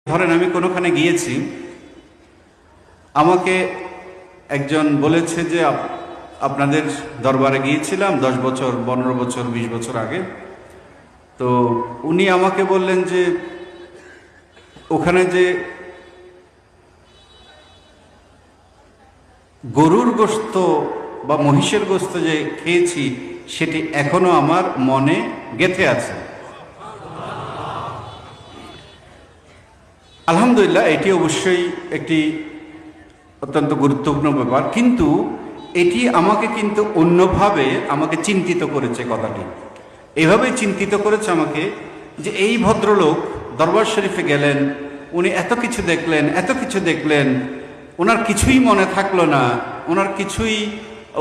ধরেন আমি কোনোখানে গিয়েছি, আমাকে একজন বলেছে যে আপনাদের দরবারে গিয়েছিলাম 10 বছর, 15 বছর, 20 বছর আগে। তো উনি আমাকে বললেন যে ওখানে যে গরুর গোশত বা মহিষের গোশত যে খেয়েছি সেটি এখনো আমার মনে গেঁথে আছে। আলহামদুলিল্লাহ, এটি অবশ্যই একটি অত্যন্ত গুরুত্বপূর্ণ ব্যাপার, কিন্তু এটি আমাকে কিন্তু অন্যভাবে আমাকে চিন্তিত করেছে। কথাটি এভাবেই চিন্তিত করেছে আমাকে যে এই ভদ্রলোক দরবার শরীফে গেলেন, উনি এত কিছু দেখলেন, এত কিছু দেখলেন, ওনার কিছুই মনে থাকলো না, ওনার কিছুই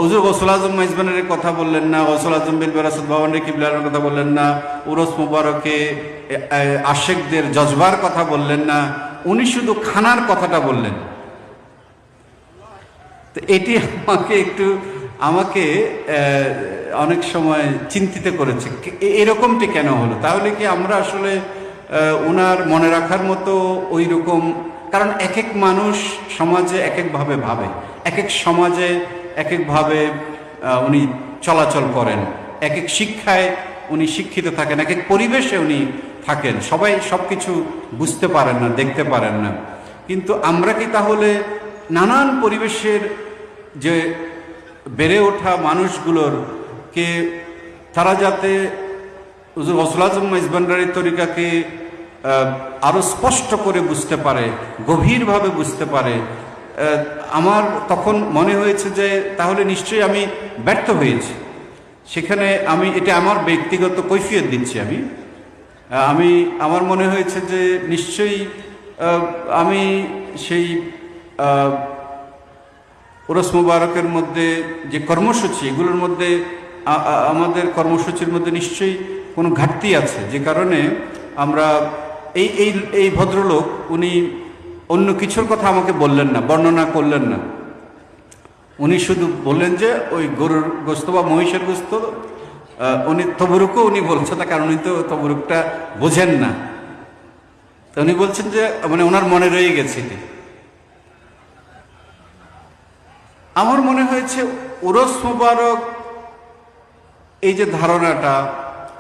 হুজুর গৌসুল আজম মেজবানের কথা বললেন না, গৌসুল আজম বিন বেরাসত বাবান্ডি কিবলার কথা বললেন না, উরস মুবারকে আশেকদের জজবার কথা বললেন না, উনি শুধু খানার কথাটা বললেন। তো এটি আমাকে অনেক সময় চিন্তিত করেছে, এরকমটি কেন হলো? তাহলে কি আমরা আসলে ওনার মনে রাখার মতো ওই রকম? কারণ এক এক মানুষ সমাজে এক একভাবে ভাবে, এক এক সমাজে এক একভাবে উনি চলাচল করেন, এক এক শিক্ষায় উনি শিক্ষিত থাকেন, এক এক পরিবেশে উনি থাকেন, সবাই সব কিছু বুঝতে পারেন না, দেখতে পারেন না। কিন্তু আমরা কি তাহলে নানান পরিবেশের যে বেড়ে ওঠা মানুষগুলোর কে তারা যাতে হুজুর গৌসুল আজম মেজবান্ডারির তরিকাকে আরো স্পষ্ট করে বুঝতে পারে, গভীরভাবে বুঝতে পারে, আমার তখন মনে হয়েছে যে তাহলে নিশ্চয়ই আমি ব্যর্থ হয়েছি। সেখানে এটা আমার ব্যক্তিগত কৈফিয়ত দিচ্ছি। আমার মনে হয়েছে যে নিশ্চয়ই আমি সেই উরস মুবারকের মধ্যে যে কর্মসূচি, এগুলোর মধ্যে আমাদের কর্মসূচির মধ্যে নিশ্চয়ই কোনো ঘাটতি আছে, যে কারণে আমরা এই ভদ্রলোক উনি অন্য কিছুর কথা আমাকে বললেন না, বর্ণনা করলেন না। উনি শুধু বললেন যে ওই গরুর গোস্ত বা মহিষের গোস্ত, উনি তবরুকও উনি বলছেন না, কারণ উনি তো তবরুকটা বোঝেন না। তো উনি বলছেন যে মানে ওনার মনে রয়ে গেছে। আমার মনে হয়েছে উরস মুবারক এই যে ধারণাটা,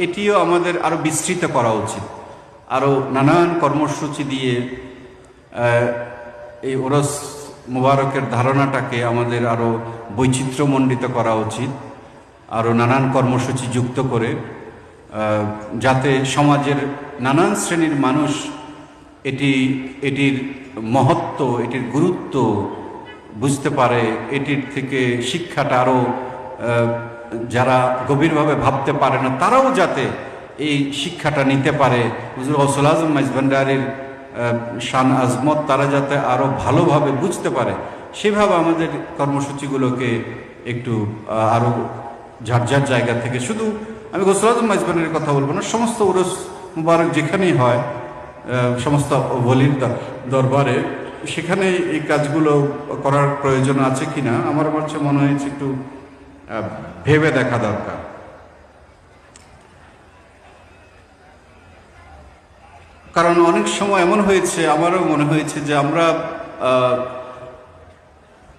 এটিও আমাদের আরো বিস্তৃত করা উচিত, আরো নানান কর্মসূচি দিয়ে এই উরস মুবারকের ধারণাটাকে আমাদের আরো বৈচিত্র্যমণ্ডিত করা উচিত, আরো নানান কর্মসূচি যুক্ত করে, যাতে সমাজের নানান শ্রেণীর মানুষ এটির মহত্ব, এটির গুরুত্ব বুঝতে পারে, এটির থেকে শিক্ষাটা আরো যারা গভীরভাবে ভাবতে পারে না তারাও যাতে এই শিক্ষাটা নিতে পারে, হুজুর গৌসুল আজম মেজবান্ডারির শান আজমত তারা যাতে আরো ভালোভাবে বুঝতে পারে, সেভাবে আমাদের কর্মসূচিগুলোকে একটু আরো ঝাড় জায়গা থেকে, শুধু আমি গৌসুল আজম মেজবান্ডারির কথা বলবো না, সমস্ত উরস মুবারক যেখানেই হয়, সমস্ত ওলির দরবারে, সেখানে এই কাজগুলো করার প্রয়োজন আছে কিনা আমার মনে হয়েছে একটু ভেবে দেখা দরকার। কারণ অনেক সময় এমন হয়েছে, আমারও মনে হয়েছে যে আমরা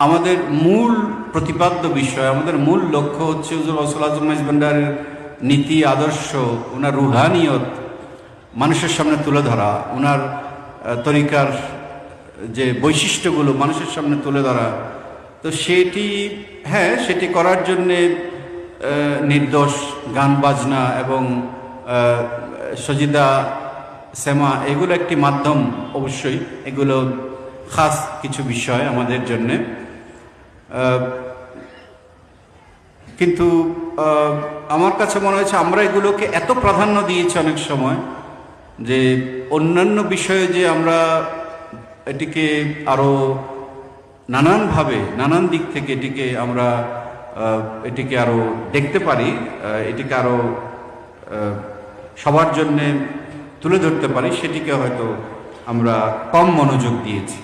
আমাদের মূল প্রতিপাদ্য বিষয়, আমাদের মূল লক্ষ্য হচ্ছে হুজুর গৌসুল আজম মেজবান্ডারির নীতি আদর্শ, ওনার রুহানিয়ত মানুষের সামনে তুলে ধরা, ওনার তরিকার যে বৈশিষ্ট্যগুলো মানুষের সামনে তুলে ধরা। তো সেটি করার জন্যে নির্দোষ গান বাজনা এবং সজিদা সেমা এগুলো একটি মাধ্যম, অবশ্যই এগুলো খাস কিছু বিষয় আমাদের জন্যে, কিন্তু আমার কাছে মনে হয়েছে আমরা এগুলোকে এত প্রাধান্য দিয়েছি অনেক সময় যে অন্যান্য বিষয়ে যে আমরা এটিকে আরো নানানভাবে, নানান দিক থেকে এটিকে আরো দেখতে পারি, এটিকে আরো সবার জন্যে তুলে ধরতে পারি, সেটিকে হয়তো আমরা কম মনোযোগ দিয়েছি।